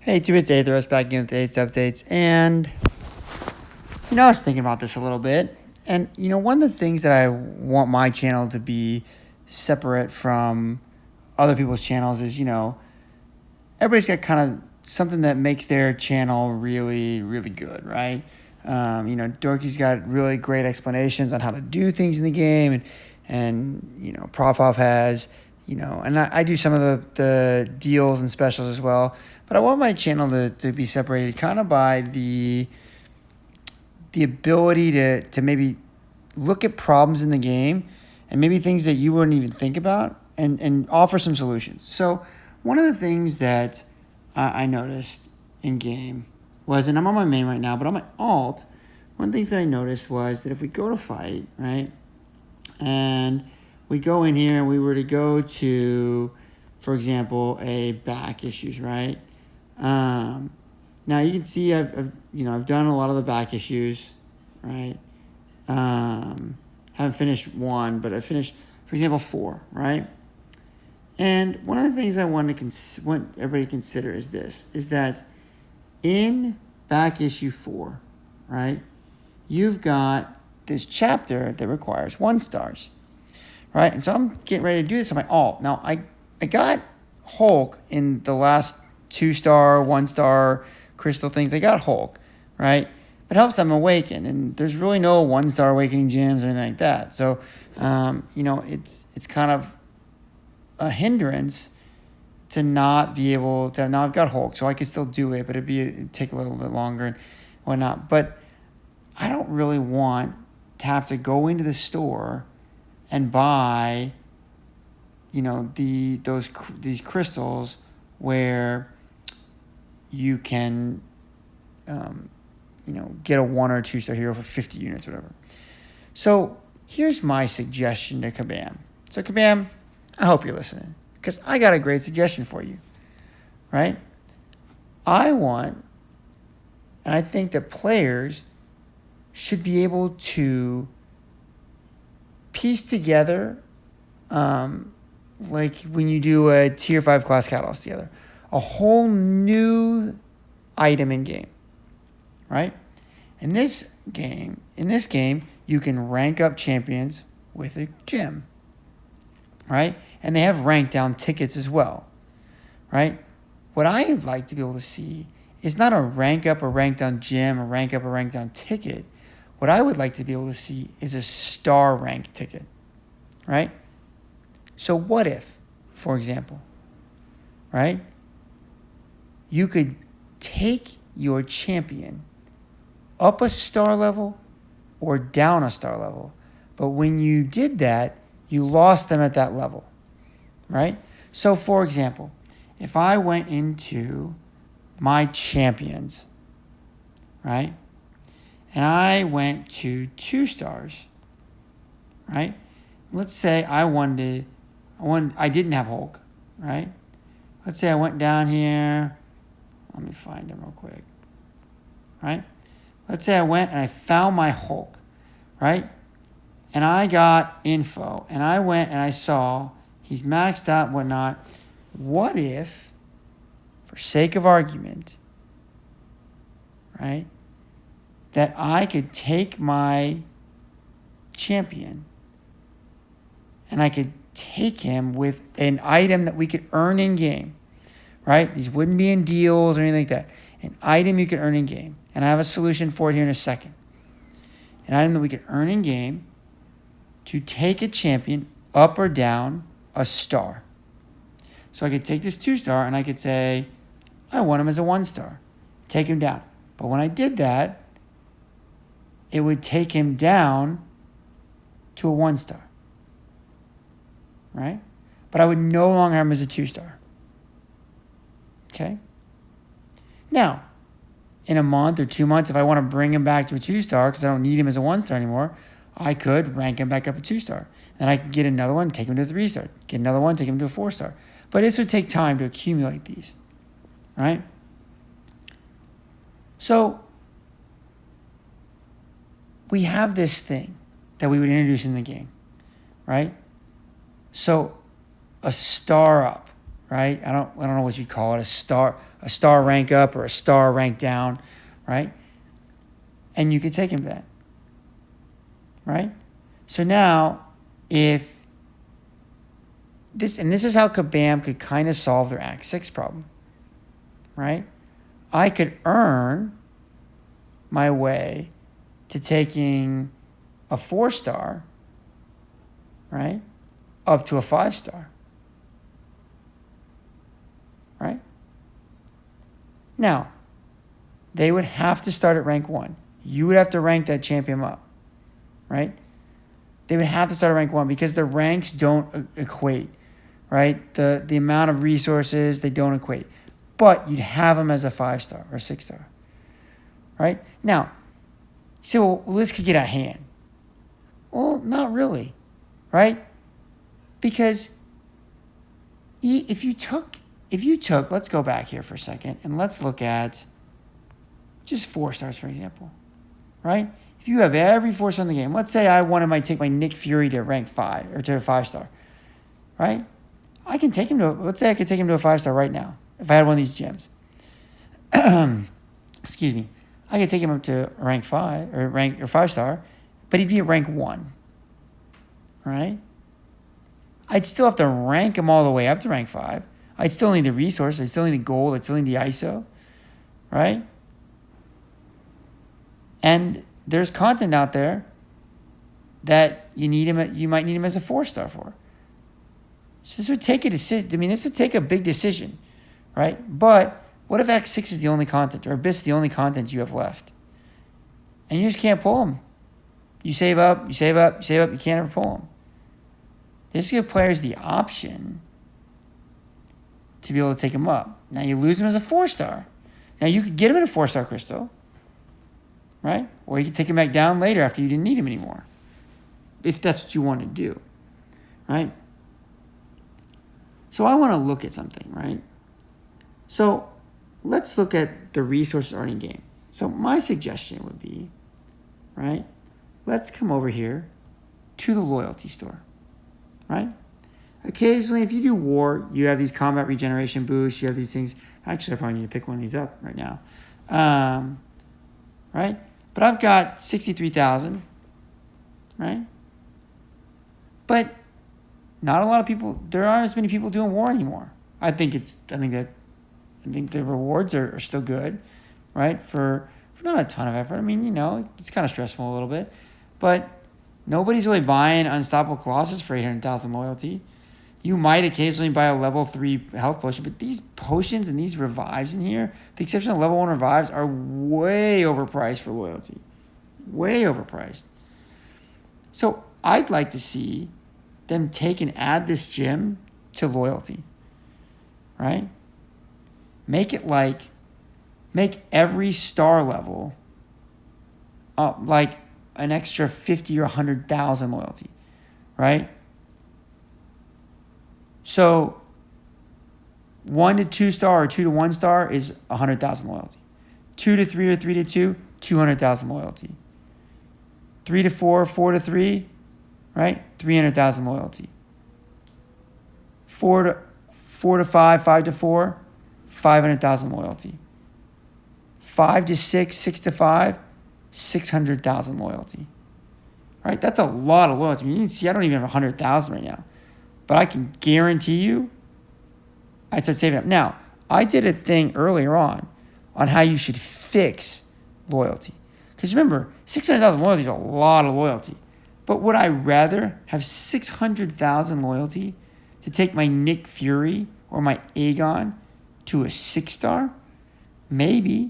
Hey, 2-Bits Atheros back in with the 8 updates. And, I was thinking about this a little bit. And, one of the things that I want my channel to be separate from other people's channels is, everybody's got kind of something that makes their channel really, really good, right? Dorky's got really great explanations on how to do things in the game. And Profov has, and I do some of the deals and specials as well. But I want my channel to be separated kind of by the ability to maybe look at problems in the game and maybe things that you wouldn't even think about and offer some solutions. So one of the things that I noticed in game was, and I'm on my main right now, but on my alt, one of the things that I noticed was that if we go to fight, right, and we go in here and we were to go to, for example, a back issues, right? Now you can see I've done a lot of the back issues, right? Haven't finished one, but I finished, for example, 4, right? And one of the things I want everybody to consider is that in back issue 4, right, you've got this chapter that requires 1 stars, right? And so I'm getting ready to do this on my alt. Now I got Hulk in the last 2-star, 1-star crystal things. I got Hulk, right? But it helps them awaken, and there's really no 1-star awakening gems or anything like that. So, it's kind of a hindrance to not be able to. Now I've got Hulk, so I could still do it, but it'd take a little bit longer and whatnot. But I don't really want to have to go into the store and buy, these crystals where you can, get a 1 or 2-star hero for 50 units, whatever. So here's my suggestion to Kabam. So Kabam, I hope you're listening, because I got a great suggestion for you, right? And I think that players should be able to piece together, like when you do a tier 5 class catalog together, a whole new item in game, right? In this game, you can rank up champions with a gem, right? And they have rank down tickets as well, right? What I'd like to be able to see is not a rank up or rank down gem or rank up or rank down ticket. What I would like to be able to see is a star rank ticket, right? So what if, for example, right, you could take your champion up a star level or down a star level, but when you did that, you lost them at that level, right? So, for example, if I went into my champions, right, and I went to 2 stars, right? Let's say I didn't have Hulk, right? Let's say I went down here. Let me find him real quick, right? Let's say I went and I found my Hulk, right? And I got info, and I went and I saw he's maxed out and whatnot. What if, for sake of argument, right, that I could take my champion and I could take him with an item that we could earn in game, right? These wouldn't be in deals or anything like that. An item you could earn in game. And I have a solution for it here in a second. An item that we could earn in game to take a champion up or down a star. So I could take this 2-star and I could say, I want him as a 1-star. Take him down. But when I did that, it would take him down to a 1-star. Right? But I would no longer have him as a 2-star. Okay? Now, in a month or 2 months, if I want to bring him back to a 2-star because I don't need him as a 1-star anymore, I could rank him back up a 2-star. Then I could get another one, take him to a 3-star. Get another one, take him to a 4-star. But this would take time to accumulate these. Right? So, we have this thing that we would introduce in the game. Right? So, a star up, right? I don't know what you'd call it, a star rank up or a star rank down, right? And you could take him to that, right? So now, if this is how Kabam could kind of solve their Act 6 problem, right? I could earn my way to taking a 4-star, right, up to a 5-star, right? Now, they would have to start at rank 1. You would have to rank that champion up, right? They would have to start at rank 1 because the ranks don't equate, right? The amount of resources, they don't equate. But you'd have them as a 5-star or 6-star, right? Now, you say, well, this could get out of hand. Well, not really, right? Because if you took, let's go back here for a second and let's look at just 4 stars, for example, right? If you have every 4-star in the game, let's say I might take my Nick Fury to rank 5 or to a 5-star, right? I can take him to, let's say I could take him to a 5-star right now if I had one of these gems. Excuse me. I could take him up to rank 5 or 5-star, but he'd be at rank 1, right? I'd still have to rank him all the way up to rank 5. I'd still need the resource. I'd still need the gold. I'd still need the ISO, right? And there's content out there that you might need him as a 4-star for. So this would take a decision. I mean, this would take a big decision, right? But what if Act 6 is the only content, or Abyss is the only content you have left? And you just can't pull them. You save up, you can't ever pull them. This gives players the option to be able to take them up. Now you lose them as a 4-star. Now you could get him in a 4-star crystal, right? Or you can take him back down later after you didn't need him anymore, if that's what you want to do, right? So I want to look at something, right? So let's look at the resource earning game. So my suggestion would be, right? Let's come over here to the loyalty store, right? Occasionally, if you do war, you have these combat regeneration boosts. You have these things. Actually, I probably need to pick one of these up right now, right? But I've got 63,000, right? But not a lot of people. There aren't as many people doing war anymore. I think the rewards are still good, right? For not a ton of effort. I mean, it's kind of stressful a little bit, but nobody's really buying Unstoppable Colossus for 800,000 loyalty. You might occasionally buy a level 3 health potion, but these potions and these revives in here, with the exception of level 1 revives, are way overpriced for loyalty. Way overpriced. So I'd like to see them take and add this gem to loyalty, right? Make every star level like an extra 50 or 100,000 loyalty, right? So 1 to 2 star or 2 to 1 star is 100,000 loyalty. 2 to 3 or 3 to 2, 200,000 loyalty. 3 to 4, 4 to 3, right? 300,000 loyalty. 4 to 5, 5 to 4, 500,000 loyalty. 5 to 6, 6 to 5, 600,000 loyalty. Right? That's a lot of loyalty. I mean, you can see I don't even have 100,000 right now. But I can guarantee you I'd start saving up. Now, I did a thing earlier on how you should fix loyalty. Because remember, 600,000 loyalty is a lot of loyalty. But would I rather have 600,000 loyalty to take my Nick Fury or my Aegon to a 6-star? Maybe.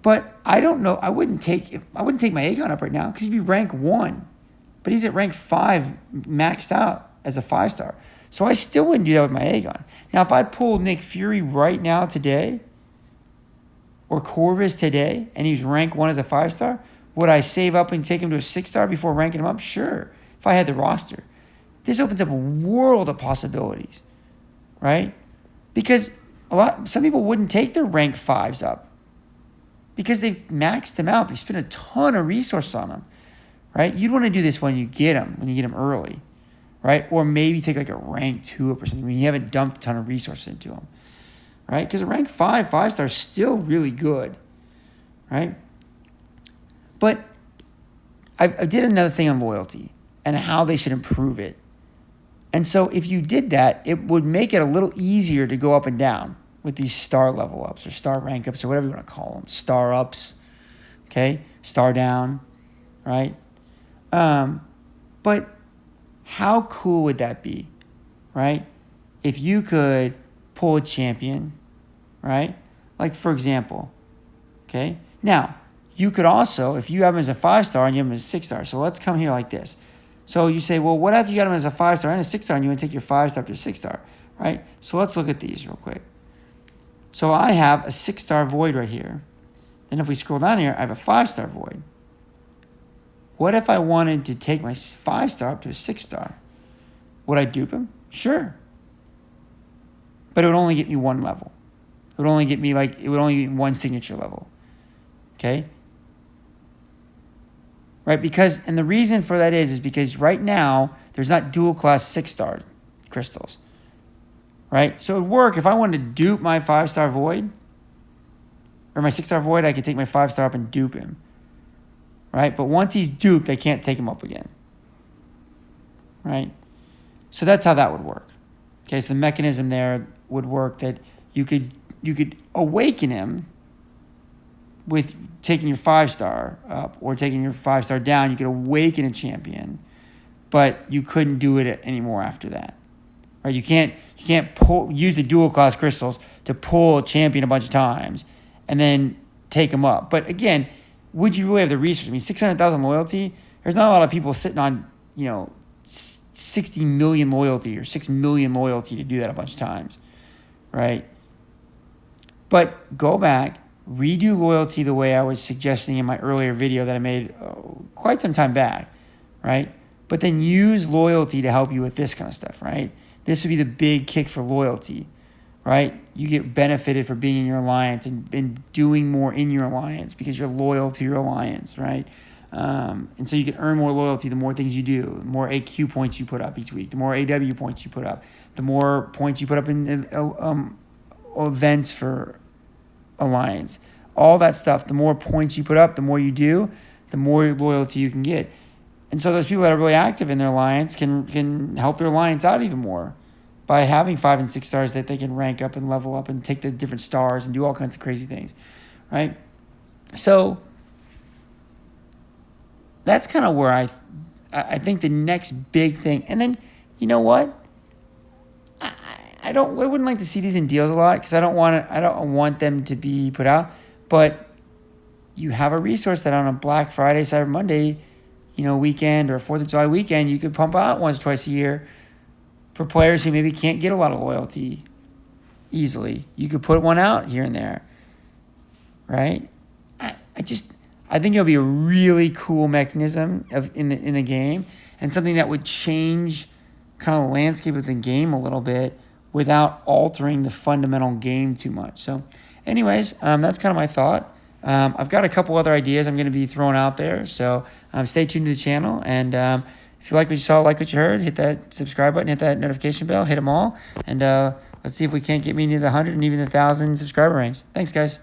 But I don't know. I wouldn't take my Aegon up right now because he'd be rank 1. But he's at rank 5 maxed out as a 5-star. So I still wouldn't do that with my Aegon. Now, if I pulled Nick Fury right now today, or Corvus today, and he's rank 1 as a 5-star, would I save up and take him to a 6-star before ranking him up? Sure, if I had the roster. This opens up a world of possibilities, right? Because some people wouldn't take their rank 5s up because they've maxed them out. They spent a ton of resources on them, right? You'd want to do this when you get them early, right? Or maybe take like a rank 2 up or something when you haven't dumped a ton of resources into them, right? Because a rank 5 is still really good, right? But I did another thing on loyalty and how they should improve it. And so if you did that, it would make it a little easier to go up and down with these star level ups or star rank ups or whatever you want to call them. Star ups, okay? Star down, right? But how cool would that be, right? If you could pull a champion, right? Like, for example, okay? Now, you could also, if you have him as a 5-star and you have him as a 6-star, so let's come here like this. So you say, well, what if you got him as a 5-star and a 6-star and you want to take your 5-star up to a 6-star, right? So let's look at these real quick. So I have a 6-star void right here. Then if we scroll down here, I have a 5-star void. What if I wanted to take my 5-star up to a 6-star? Would I dupe him? Sure. But it would only get me one level. It would only get me one signature level. Okay? Right? Because, and the reason for that is because right now, there's not dual class 6-star crystals. Right? So it would work if I wanted to dupe my 5-star void, or my 6-star void, I could take my 5-star up and dupe him. Right? But once he's duped, I can't take him up again. Right? So that's how that would work. Okay, so the mechanism there would work that you could awaken him with taking your 5-star up or taking your 5-star down. You could awaken a champion, but you couldn't do it anymore after that. Right? You can't use the dual class crystals to pull a champion a bunch of times and then take him up. But again, would you really have the resources? I mean, 600,000 loyalty, there's not a lot of people sitting on, 60 million loyalty or 6 million loyalty to do that a bunch of times, right? But go back, redo loyalty the way I was suggesting in my earlier video that I made quite some time back, right? But then use loyalty to help you with this kind of stuff, right? This would be the big kick for loyalty, right? You get benefited for being in your alliance and doing more in your alliance because you're loyal to your alliance, right? And so you can earn more loyalty the more things you do, the more AQ points you put up each week, the more AW points you put up, the more points you put up in events for alliance. All that stuff, the more points you put up, the more you do, the more loyalty you can get. And so those people that are really active in their alliance can help their alliance out even more by having 5 and 6 stars that they can rank up and level up and take the different stars and do all kinds of crazy things, right? So that's kind of where I think the next big thing. And then, you know what? I wouldn't like to see these in deals a lot because I don't want them to be put out. But you have a resource that on a Black Friday, Cyber Monday, weekend or 4th of July weekend, you could pump out once or twice a year for players who maybe can't get a lot of loyalty easily. You could put one out here and there, right? I think it'll be a really cool mechanism in the game and something that would change kind of the landscape of the game a little bit without altering the fundamental game too much. So anyways, that's kind of my thought. I've got a couple other ideas I'm going to be throwing out there. So stay tuned to the channel. And if you like what you saw, like what you heard, hit that subscribe button, hit that notification bell, hit them all. And let's see if we can't get me into the 100 and even the 1,000 subscriber range. Thanks, guys.